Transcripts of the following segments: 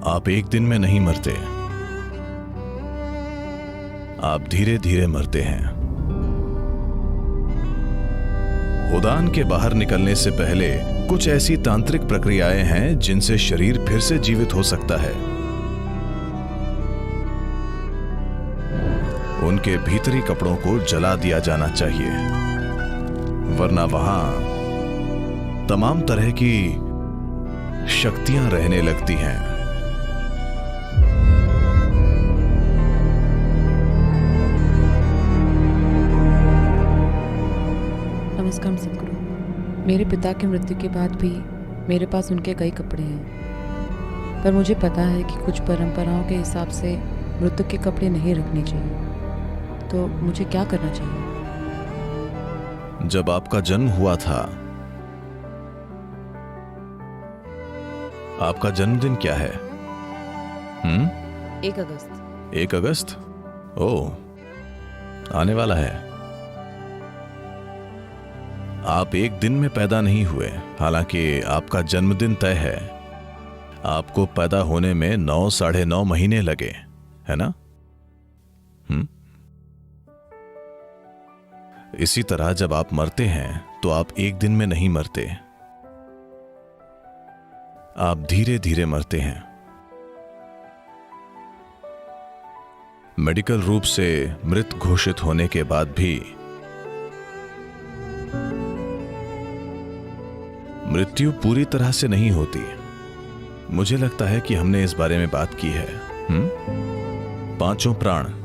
आप एक दिन में नहीं मरते, आप धीरे धीरे मरते हैं। उड़ान के बाहर निकलने से पहले कुछ ऐसी तांत्रिक प्रक्रियाएं हैं जिनसे शरीर फिर से जीवित हो सकता है। उनके भीतरी कपड़ों को जला दिया जाना चाहिए, वरना वहां तमाम तरह की शक्तियां रहने लगती हैं। नमस्कार सदगुरु। मेरे पिता की मृत्यु के बाद भी मेरे पास उनके कई कपड़े हैं, पर मुझे पता है कि कुछ परंपराओं के हिसाब से मृत्यु के कपड़े नहीं रखने चाहिए। तो मुझे क्या करना चाहिए? जब आपका जन्म हुआ था, आपका जन्मदिन क्या है? 1 अगस्त। 1 अगस्त? ओह, आने वाला है। आप एक दिन में पैदा नहीं हुए, हालांकि आपका जन्मदिन तय है। आपको पैदा होने में 9 साढ़े 9 महीने लगे, है ना? इसी तरह जब आप मरते हैं तो आप एक दिन में नहीं मरते, आप धीरे धीरे मरते हैं। मेडिकल रूप से मृत घोषित होने के बाद भी मृत्यु पूरी तरह से नहीं होती। मुझे लगता है कि हमने इस बारे में बात की है। 5 प्राण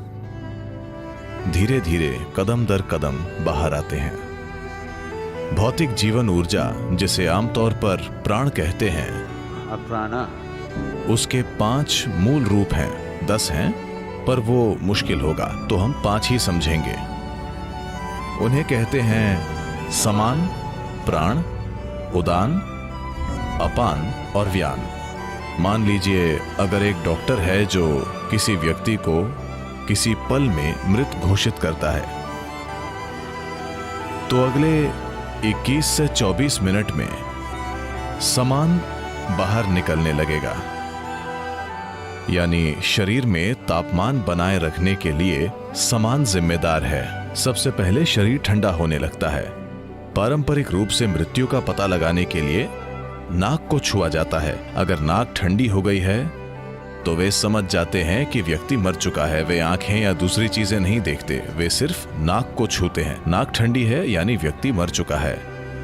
धीरे धीरे कदम दर कदम बाहर आते हैं। भौतिक जीवन ऊर्जा, जिसे आमतौर पर प्राण कहते हैं, उसके 5 मूल रूप हैं। 10 हैं, पर वो मुश्किल होगा, तो हम 5 ही समझेंगे। उन्हें कहते हैं समान, प्राण, उदान, अपान और व्यान। मान लीजिए अगर एक डॉक्टर है जो किसी व्यक्ति को किसी पल में मृत घोषित करता है, तो अगले 21 से 24 मिनट में समान बाहर निकलने लगेगा। यानी शरीर में तापमान बनाए रखने के लिए समान जिम्मेदार है। सबसे पहले शरीर ठंडा होने लगता है। पारंपरिक रूप से मृत्यु का पता लगाने के लिए नाक को छुआ जाता है। अगर नाक ठंडी हो गई है तो वे समझ जाते हैं कि व्यक्ति मर चुका है। वे आंखें या दूसरी चीजें नहीं देखते, वे सिर्फ नाक को छूते हैं। नाक ठंडी है यानी व्यक्ति मर चुका है।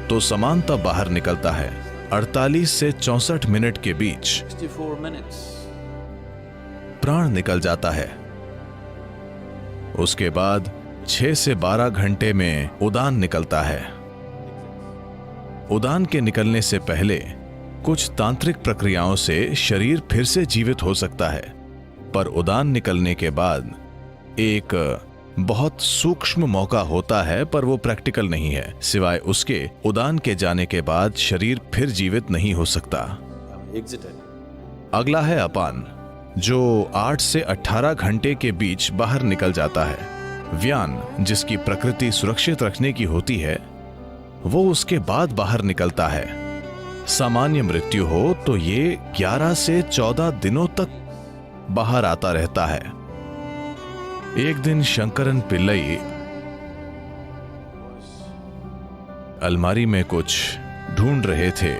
तो समान तब बाहर निकलता है। 48 से 64 मिनट के बीच प्राण निकल जाता है। उसके बाद 6 से 12 घंटे में उड़ान निकलता है। उड़ान के निकलने से पहले कुछ तांत्रिक प्रक्रियाओं से शरीर फिर से जीवित हो सकता है, पर उड़ान निकलने के बाद एक बहुत सूक्ष्म मौका होता है, पर वो प्रैक्टिकल नहीं है। सिवाय उसके उड़ान के जाने के बाद शरीर फिर जीवित नहीं हो सकता। अगला है अपान, जो 8 से 18 घंटे के बीच बाहर निकल जाता है। व्यान, जिसकी प्रकृति सुरक्षित रखने की होती है, वो उसके बाद बाहर निकलता है। सामान्य मृत्यु हो तो ये 11 से 14 दिनों तक बाहर आता रहता है। एक दिन शंकरन पिल्लई अलमारी में कुछ ढूंढ रहे थे।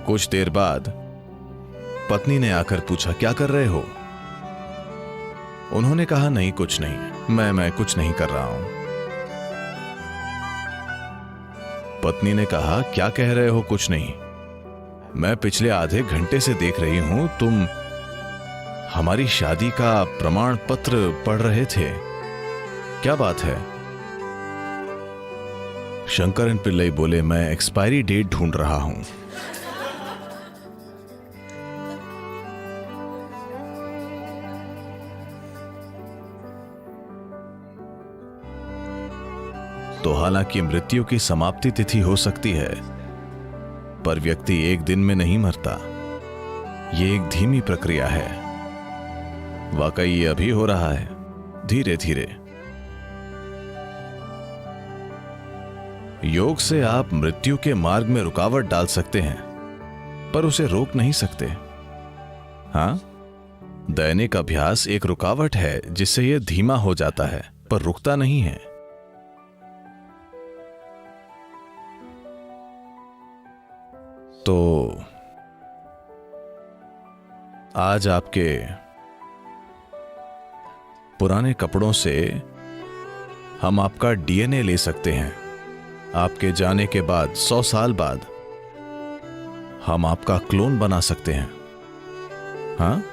कुछ देर बाद पत्नी ने आकर पूछा, क्या कर रहे हो? उन्होंने कहा, नहीं कुछ नहीं, मैं कुछ नहीं कर रहा हूं। पत्नी ने कहा, क्या कह रहे हो कुछ नहीं? मैं पिछले आधे घंटे से देख रही हूं, तुम हमारी शादी का प्रमाण पत्र पढ़ रहे थे, क्या बात है? शंकरन पिल्लई बोले, मैं एक्सपायरी डेट ढूंढ रहा हूं। तो हालांकि मृत्यु की समाप्ति तिथि हो सकती है, पर व्यक्ति एक दिन में नहीं मरता। यह एक धीमी प्रक्रिया है। वाकई ये अभी हो रहा है, धीरे धीरे। योग से आप मृत्यु के मार्ग में रुकावट डाल सकते हैं। पर उसे रोक नहीं सकते। हाँ, दैनिक अभ्यास एक रुकावट है जिससे यह धीमा हो जाता है पर रुकता नहीं है। तो आज आपके पुराने कपड़ों से हम आपका डीएनए ले सकते हैं। आपके जाने के बाद 100 साल बाद हम आपका क्लोन बना सकते हैं। हाँ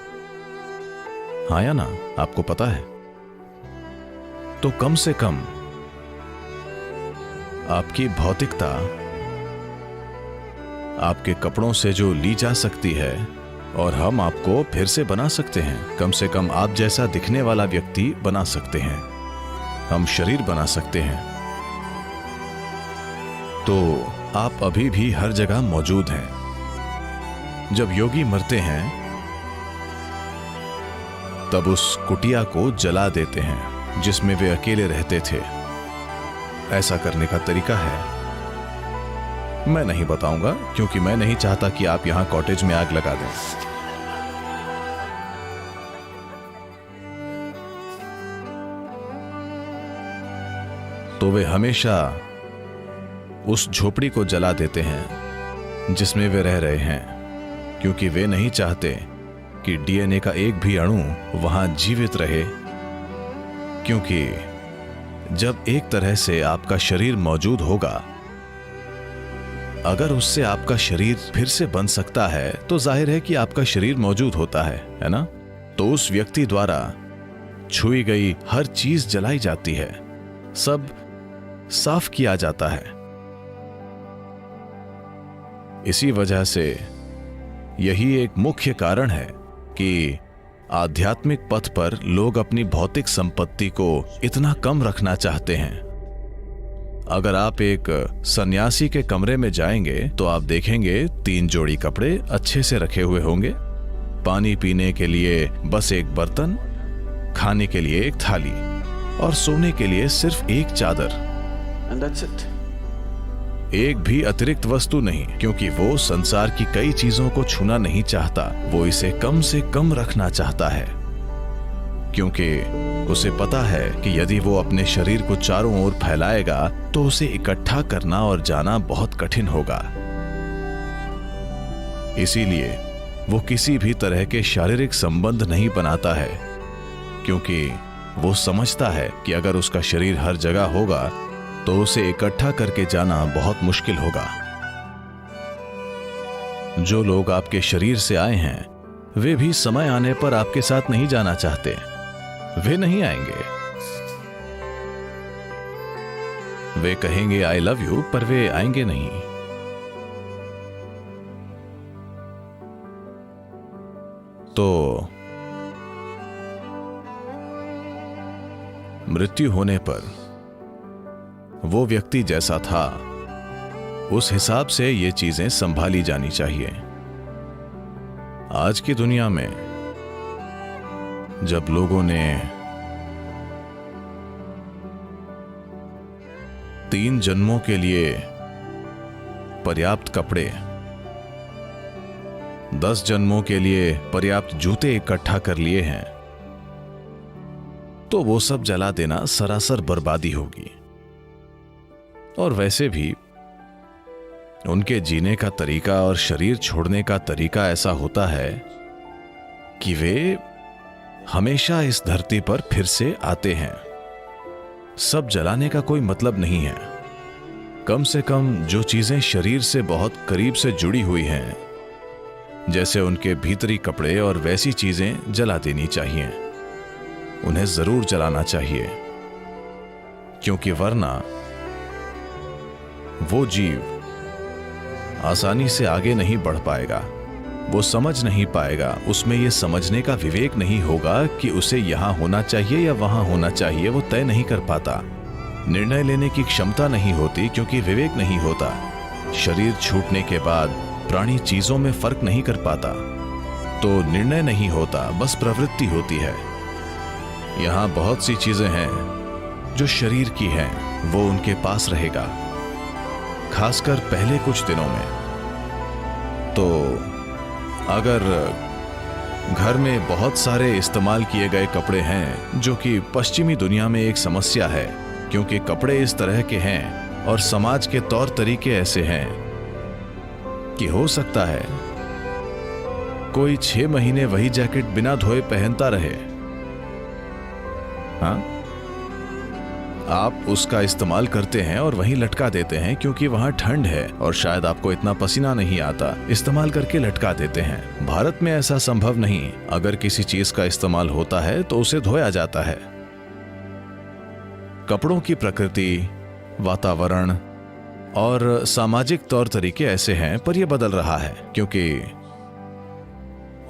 हाँ या ना, आपको पता है? तो कम से कम आपकी भौतिकता आपके कपड़ों से जो ली जा सकती है और हम आपको फिर से बना सकते हैं। कम से कम आप जैसा दिखने वाला व्यक्ति बना सकते हैं, हम शरीर बना सकते हैं। तो आप अभी भी हर जगह मौजूद हैं। जब योगी मरते हैं तब उस कुटिया को जला देते हैं जिसमें वे अकेले रहते थे। ऐसा करने का तरीका है, मैं नहीं बताऊंगा क्योंकि मैं नहीं चाहता कि आप यहां कॉटेज में आग लगा दें। तो वे हमेशा उस झोपड़ी को जला देते हैं जिसमें वे रह रहे हैं, क्योंकि वे नहीं चाहते कि डीएनए का एक भी अणु वहां जीवित रहे। क्योंकि जब एक तरह से आपका शरीर मौजूद होगा, अगर उससे आपका शरीर फिर से बन सकता है तो जाहिर है कि आपका शरीर मौजूद होता है ना? तो उस व्यक्ति द्वारा छुई गई हर चीज जलाई जाती है, सब साफ किया जाता है। इसी वजह से यही एक मुख्य कारण है कि आध्यात्मिक पथ पर लोग अपनी भौतिक संपत्ति को इतना कम रखना चाहते हैं। अगर आप एक सन्यासी के कमरे में जाएंगे तो आप देखेंगे 3 जोड़ी कपड़े अच्छे से रखे हुए होंगे, पानी पीने के लिए बस एक बर्तन, खाने के लिए एक थाली और सोने के लिए सिर्फ एक चादर। And that's it. एक भी अतिरिक्त वस्तु नहीं, क्योंकि वो संसार की कई चीजों को छूना नहीं चाहता। वो इसे कम से कम रखना चाहता है, क्योंकि उसे पता है कि यदि वो अपने शरीर को चारों ओर फैलाएगा तो उसे इकट्ठा करना और जाना बहुत कठिन होगा। इसीलिए वो किसी भी तरह के शारीरिक संबंध नहीं बनाता है, क्योंकि वो समझता है कि अगर उसका शरीर हर जगह होगा तो उसे इकट्ठा करके जाना बहुत मुश्किल होगा। जो लोग आपके शरीर से आए हैं वे भी समय आने पर आपके साथ नहीं जाना चाहते। वे नहीं आएंगे। वे कहेंगे आई लव यू, पर वे आएंगे नहीं। तो मृत्यु होने पर वो व्यक्ति जैसा था उस हिसाब से ये चीजें संभाली जानी चाहिए। आज की दुनिया में जब लोगों ने 3 जन्मों के लिए पर्याप्त कपड़े, 10 जन्मों के लिए पर्याप्त जूते इकट्ठा कर लिए हैं, तो वो सब जला देना सरासर बर्बादी होगी। और वैसे भी उनके जीने का तरीका और शरीर छोड़ने का तरीका ऐसा होता है कि वे हमेशा इस धरती पर फिर से आते हैं। सब जलाने का कोई मतलब नहीं है। कम से कम जो चीजें शरीर से बहुत करीब से जुड़ी हुई हैं, जैसे उनके भीतरी कपड़े और वैसी चीजें जला देनी चाहिए। उन्हें जरूर जलाना चाहिए, क्योंकि वरना वो जीव आसानी से आगे नहीं बढ़ पाएगा। वो समझ नहीं पाएगा, उसमें यह समझने का विवेक नहीं होगा कि उसे यहां होना चाहिए या वहां होना चाहिए। वो तय नहीं कर पाता। निर्णय लेने की क्षमता नहीं होती, क्योंकि विवेक नहीं होता। शरीर छूटने के बाद प्राणी चीजों में फर्क नहीं कर पाता, तो निर्णय नहीं होता, बस प्रवृत्ति होती है। यहां बहुत सी चीजें हैं जो शरीर की हैं, वो उनके पास रहेगा, खासकर पहले कुछ दिनों में। तो अगर घर में बहुत सारे इस्तेमाल किए गए कपड़े हैं, जो कि पश्चिमी दुनिया में एक समस्या है, क्योंकि कपड़े इस तरह के हैं और समाज के तौर तरीके ऐसे हैं कि हो सकता है कोई 6 महीने वही जैकेट बिना धोए पहनता रहे। हाँ, आप उसका इस्तेमाल करते हैं और वहीं लटका देते हैं क्योंकि वहां ठंड है और शायद आपको इतना पसीना नहीं आता, इस्तेमाल करके लटका देते हैं। भारत में ऐसा संभव नहीं। अगर किसी चीज का इस्तेमाल होता है तो उसे धोया जाता है। कपड़ों की प्रकृति, वातावरण और सामाजिक तौर तरीके ऐसे हैं, पर यह बदल रहा है क्योंकि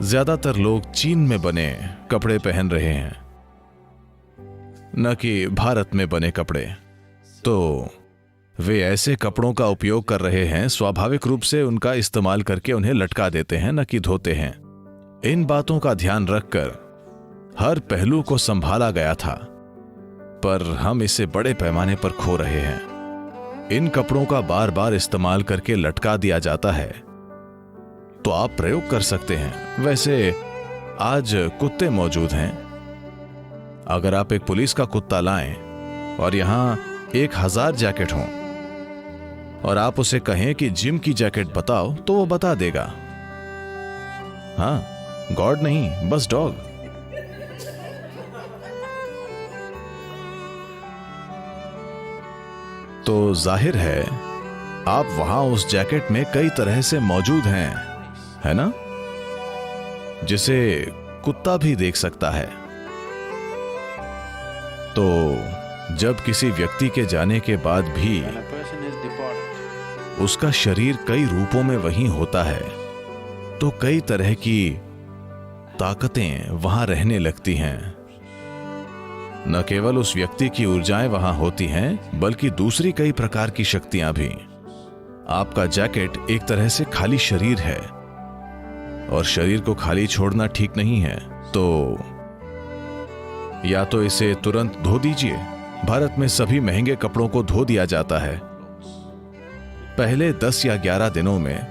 ज्यादातर लोग चीन में बने कपड़े पहन रहे हैं, न कि भारत में बने कपड़े। तो वे ऐसे कपड़ों का उपयोग कर रहे हैं, स्वाभाविक रूप से उनका इस्तेमाल करके उन्हें लटका देते हैं, न कि धोते हैं। इन बातों का ध्यान रखकर हर पहलू को संभाला गया था, पर हम इसे बड़े पैमाने पर खो रहे हैं। इन कपड़ों का बार बार इस्तेमाल करके लटका दिया जाता है। तो आप प्रयोग कर सकते हैं। वैसे आज कुत्ते मौजूद हैं। अगर आप एक पुलिस का कुत्ता लाएं और यहां 1000 जैकेट हों और आप उसे कहें कि जिम की जैकेट बताओ, तो वो बता देगा। हाँ, गॉड नहीं, बस डॉग। तो जाहिर है आप वहां उस जैकेट में कई तरह से मौजूद हैं, है ना, जिसे कुत्ता भी देख सकता है। तो जब किसी व्यक्ति के जाने के बाद भी उसका शरीर कई रूपों में वहीं होता है, तो कई तरह की ताकतें वहां रहने लगती हैं। न केवल उस व्यक्ति की ऊर्जाएं वहां होती हैं, बल्कि दूसरी कई प्रकार की शक्तियां भी। आपका जैकेट एक तरह से खाली शरीर है और शरीर को खाली छोड़ना ठीक नहीं है। तो या तो इसे तुरंत धो दीजिए। भारत में सभी महंगे कपड़ों को धो दिया जाता है। पहले 10 या 11 दिनों में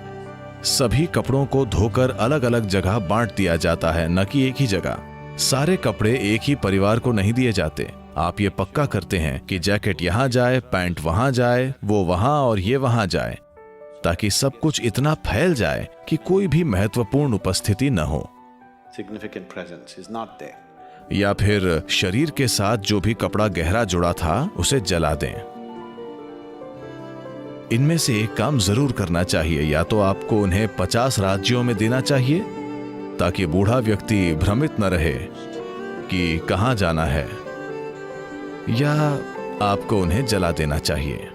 सभी कपड़ों को धोकर अलग अलग जगह बांट दिया जाता है, न कि एक ही जगह। सारे कपड़े एक ही परिवार को नहीं दिए जाते। आप ये पक्का करते हैं कि जैकेट यहां जाए, पैंट वहां जाए, वो वहां और ये वहां जाए, ताकि सब कुछ इतना फैल जाए कि कोई भी महत्वपूर्ण उपस्थिति न हो। Significant presence is not there. या फिर शरीर के साथ जो भी कपड़ा गहरा जुड़ा था उसे जला दें। इनमें से एक काम जरूर करना चाहिए। या तो आपको उन्हें 50 राज्यों में देना चाहिए ताकि बूढ़ा व्यक्ति भ्रमित न रहे कि कहां जाना है, या आपको उन्हें जला देना चाहिए।